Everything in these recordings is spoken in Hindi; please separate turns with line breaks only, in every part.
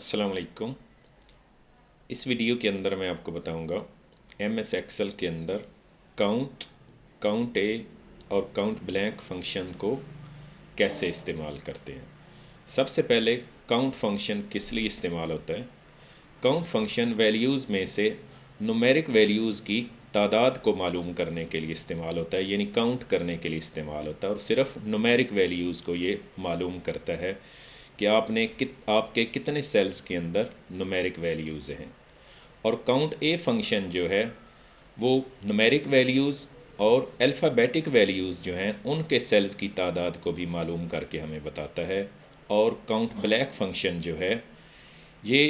अस्सलाम वालेकुम। इस वीडियो के अंदर मैं आपको बताऊंगा एमएस एक्सेल के अंदर काउंट काउंट ए और काउंट ब्लैंक फंक्शन को कैसे इस्तेमाल करते हैं। सबसे पहले काउंट फंक्शन किस लिए इस्तेमाल होता है। काउंट फंक्शन वैल्यूज़ में से नुमेरिक वैल्यूज़ की तादाद को मालूम करने के लिए इस्तेमाल होता है, यानी काउंट करने के लिए इस्तेमाल होता है और सिर्फ नुमेरिक वैल्यूज़ को ये मालूम करता है कि आपके कितने सेल्स के अंदर नुमेरिक वैल्यूज़ हैं। और काउंट ए फंक्शन जो है वो नुमेरिक वैल्यूज़ और अल्फ़ाबेटिक वैल्यूज़ जो हैं उनके सेल्स की तादाद को भी मालूम करके हमें बताता है। और काउंट ब्लैक फंक्शन जो है ये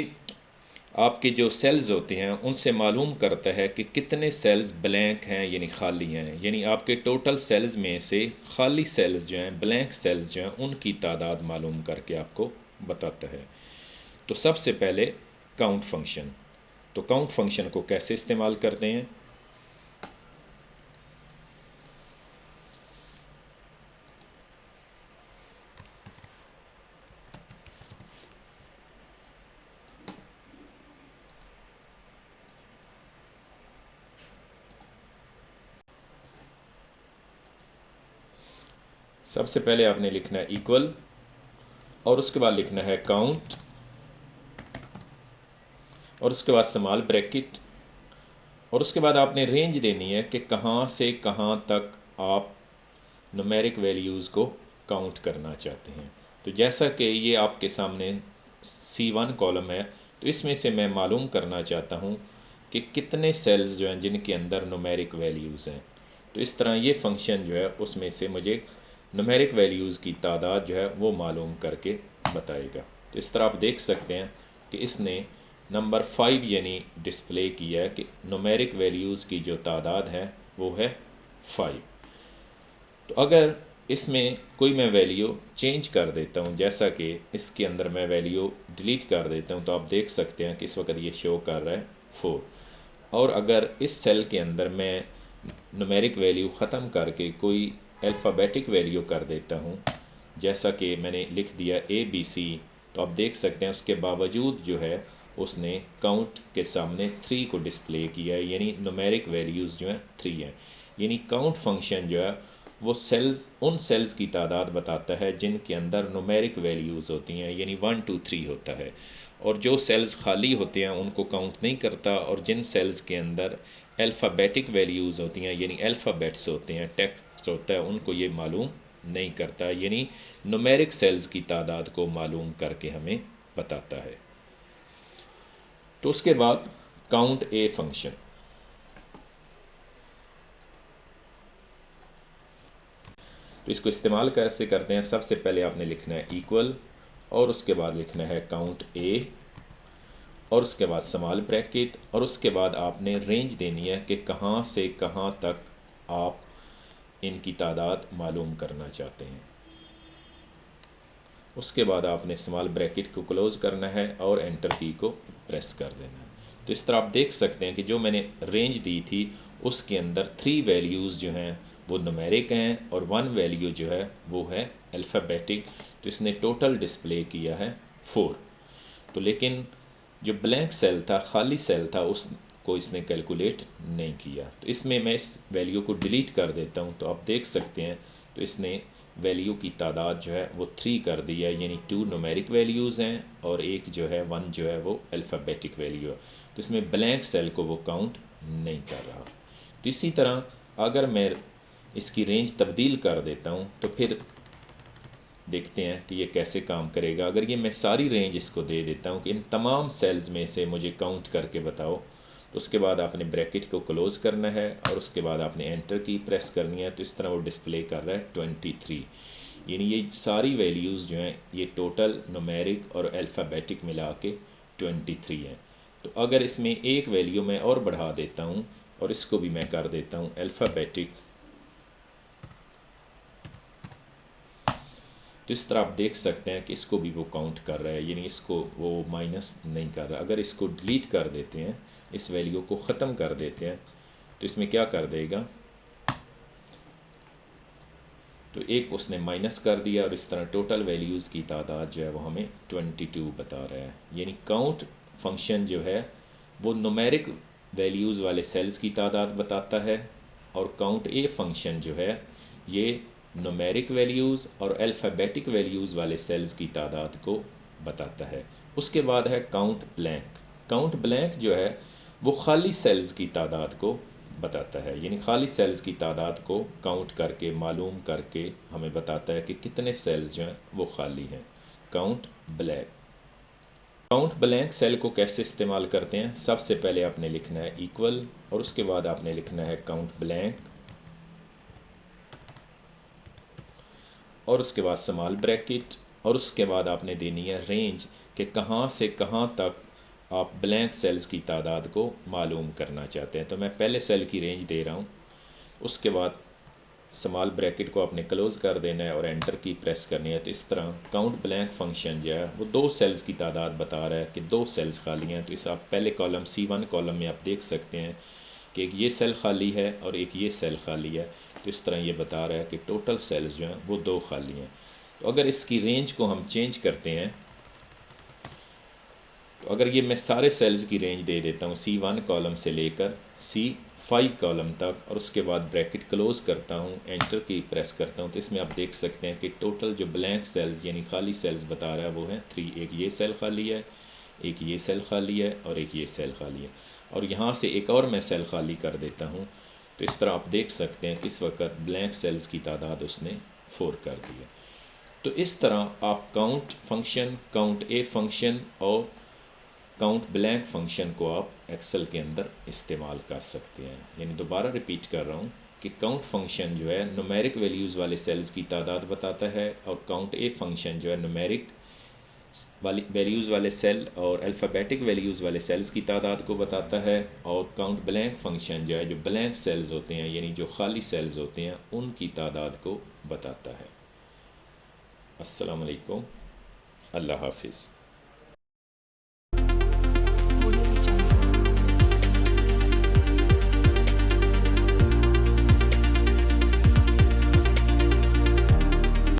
आपके जो सेल्स होते हैं उनसे मालूम करता है कि कितने सेल्स ब्लैंक हैं, यानी खाली हैं, यानी आपके टोटल सेल्स में से खाली सेल्स जो हैं, ब्लैंक सेल्स जो हैं, उनकी तादाद मालूम करके आपको बताता है। तो सबसे पहले काउंट फंक्शन। तो काउंट फंक्शन को कैसे इस्तेमाल करते हैं। सबसे पहले आपने लिखना है इक्वल और उसके बाद लिखना है काउंट और उसके बाद स्मॉल ब्रैकेट और उसके बाद आपने रेंज देनी है कि कहाँ से कहाँ तक आप नुमेरिक वैल्यूज़ को काउंट करना चाहते हैं। तो जैसा कि ये आपके सामने C1 कॉलम है, तो इसमें से मैं मालूम करना चाहता हूँ कि कितने सेल्स जो हैं जिनके अंदर नुमेरिक वैल्यूज़ हैं। तो इस तरह ये फंक्शन जो है उसमें से मुझे नुमेरिक वैल्यूज़ की तादाद जो है वो मालूम करके बताएगा। तो इस तरह आप देख सकते हैं कि इसने नंबर 5 यानी डिस्प्ले किया है कि नुमेरिक वैल्यूज़ की जो तादाद है वो है 5। तो अगर इसमें कोई मैं वैल्यू चेंज कर देता हूँ, जैसा कि इसके अंदर मैं वैल्यू डिलीट कर देता हूँ, तो आप देख सकते हैं कि इस वक्त ये शो कर रहा है 4। और अगर इस सेल के अंदर मैं नुमेरिक वैल्यू ख़त्म करके कोई अल्फ़ाबेटिक वैल्यू कर देता हूँ, जैसा कि मैंने लिख दिया ABC, तो आप देख सकते हैं उसके बावजूद जो है उसने काउंट के सामने 3 को डिस्प्ले किया है, यानी नुमेरिक वैल्यूज़ जो हैं 3 हैं। यानी काउंट फंक्शन जो है वो उन सेल्स की तादाद बताता है जिनके अंदर नुमेरिक वैल्यूज़ होती हैं, यानी 1 2 3 होता है। और जो सेल्स खाली होते हैं उनको काउंट नहीं करता, और जिन सेल्स के अंदर अल्फ़ाबेटिक वैल्यूज़ होती हैं, यानी अल्फ़ाबेट्स होते हैं, टेक्स्ट होता है, उनको ये मालूम नहीं करता, यानी नुमेरिक सेल्स की तादाद को मालूम करके हमें बताता है। तो उसके बाद काउंट ए फंक्शन। तो इसको इस्तेमाल कैसे करते हैं। सबसे पहले आपने लिखना है इक्वल और उसके बाद लिखना है काउंट ए और उसके बाद स्मॉल ब्रैकेट और उसके बाद आपने रेंज देनी है कि कहाँ से कहाँ तक आप इनकी तादाद मालूम करना चाहते हैं। उसके बाद आपने स्मॉल ब्रैकेट को क्लोज़ करना है और एंटर की को प्रेस कर देना है। तो इस तरह आप देख सकते हैं कि जो मैंने रेंज दी थी उसके अंदर 3 वैल्यूज़ जो हैं वो नुमेरिक हैं और 1 वैल्यू जो है वो है अल्फ़ाबेटिक। तो इसने टोटल डिस्प्ले किया है 4। तो लेकिन जो ब्लैंक सेल था, खाली सेल था, उसको इसने कैलकुलेट नहीं किया। तो इसमें मैं इस वैल्यू को डिलीट कर देता हूँ, तो आप देख सकते हैं तो इसने वैल्यू की तादाद जो है वो 3 कर दी है, यानी 2 नुमेरिक वैल्यूज़ हैं और एक जो है 1 जो है वो अल्फ़ाबेटिक वैल्यू है। तो इसमें ब्लैंक सेल को वो काउंट नहीं कर रहा। तो इसी तरह अगर मैं इसकी रेंज तब्दील कर देता हूँ तो फिर देखते हैं कि ये कैसे काम करेगा। अगर ये मैं सारी रेंज इसको दे देता हूँ कि इन तमाम सेल्स में से मुझे काउंट करके बताओ, तो उसके बाद आपने ब्रैकेट को क्लोज़ करना है और उसके बाद आपने एंटर की प्रेस करनी है। तो इस तरह वो डिस्प्ले कर रहा है 23, यानी ये सारी वैल्यूज़ जो हैं ये टोटल नुमेरिक और अल्फ़ाबेटिक मिला के 23 हैं। तो अगर इसमें एक वैल्यू मैं और बढ़ा देता हूँ और इसको भी मैं कर देता हूँ अल्फ़ाबेटिक, तो इस तरह आप देख सकते हैं कि इसको भी वो काउंट कर रहा है, यानी इसको वो माइनस नहीं कर रहा। अगर इसको डिलीट कर देते हैं, इस वैल्यू को ख़त्म कर देते हैं, तो इसमें क्या कर देगा, तो एक उसने माइनस कर दिया और इस तरह टोटल वैल्यूज़ की तादाद जो है वो हमें 22 बता रहा है। यानी काउंट फंक्शन जो है वो न्यूमेरिक वैल्यूज़ वाले सेल्स की तादाद बताता है, और काउंट ए फंक्शन जो है ये न्यूमेरिक वैल्यूज़ और अल्फ़ाबेटिक वैल्यूज़ वाले सेल्स की तादाद को बताता है। उसके बाद है काउंट ब्लैंक। काउंट ब्लैंक जो है वो खाली सेल्स की तादाद को बताता है, यानी खाली सेल्स की तादाद को काउंट करके मालूम करके हमें बताता है कि कितने सेल्स जो हैं वो खाली हैं। Count blank. Count blank cell को कैसे इस्तेमाल करते हैं? सबसे पहले आपने लिखना है इक्वल, और उसके बाद आपने लिखना है काउंट ब्लैंक, और उसके बाद स्मॉल ब्रैकेट, और उसके बाद आपने देनी है रेंज कि कहाँ से कहाँ तक आप ब्लैंक सेल्स की तादाद को मालूम करना चाहते हैं। तो मैं पहले सेल की रेंज दे रहा हूँ, उसके बाद स्मॉल ब्रैकेट को आपने क्लोज़ कर देना है और एंटर की प्रेस करनी है। तो इस तरह काउंट ब्लैंक फंक्शन जो है वो 2 सेल्स की तादाद बता रहा है कि 2 सेल्स खाली हैं। तो इस आप पहले कॉलम C1 कॉलम में आप देख सकते हैं कि एक ये सेल खाली है और एक ये सेल खाली है। तो इस तरह ये बता रहा है कि टोटल सेल्स जो हैं वो 2 खाली हैं। तो अगर इसकी रेंज को हम चेंज करते हैं, तो अगर ये मैं सारे सेल्स की रेंज दे देता हूँ C1 कॉलम से लेकर C5 कॉलम तक, और उसके बाद ब्रैकेट क्लोज़ करता हूँ, एंटर की प्रेस करता हूँ, तो इसमें आप देख सकते हैं कि टोटल जो ब्लैंक सेल्स यानी खाली सेल्स बता रहा है वो है 3। एक ये सेल खाली है, एक ये सेल खाली है और एक ये सेल खाली है, और यहाँ से एक और मैं सेल खाली कर देता हूँ। तो इस तरह आप देख सकते हैं कि इस वक्त ब्लैंक सेल्स की तादाद उसने 4 कर दी है। तो इस तरह आप count function, count a function और काउंट ब्लैंक फंक्शन को आप एक्सेल के अंदर इस्तेमाल कर सकते हैं। यानी दोबारा रिपीट कर रहा हूँ कि काउंट फंक्शन जो है न्यूमेरिक वैल्यूज़ वाले सेल्स की तादाद बताता है, और काउंट ए फंक्शन जो है न्यूमेरिक वाली वैल्यूज़ वाले सेल और अल्फ़ाबेटिक वैल्यूज़ वाले सेल्स की तादाद को बताता है, और काउंट ब्लैंक फंक्शन जो है जो ब्लैंक सेल्स होते हैं यानी जो खाली सेल्स होते हैं उनकी तादाद को बताता है। अस्सलाम वालेकुम, अल्लाह हाफिज़।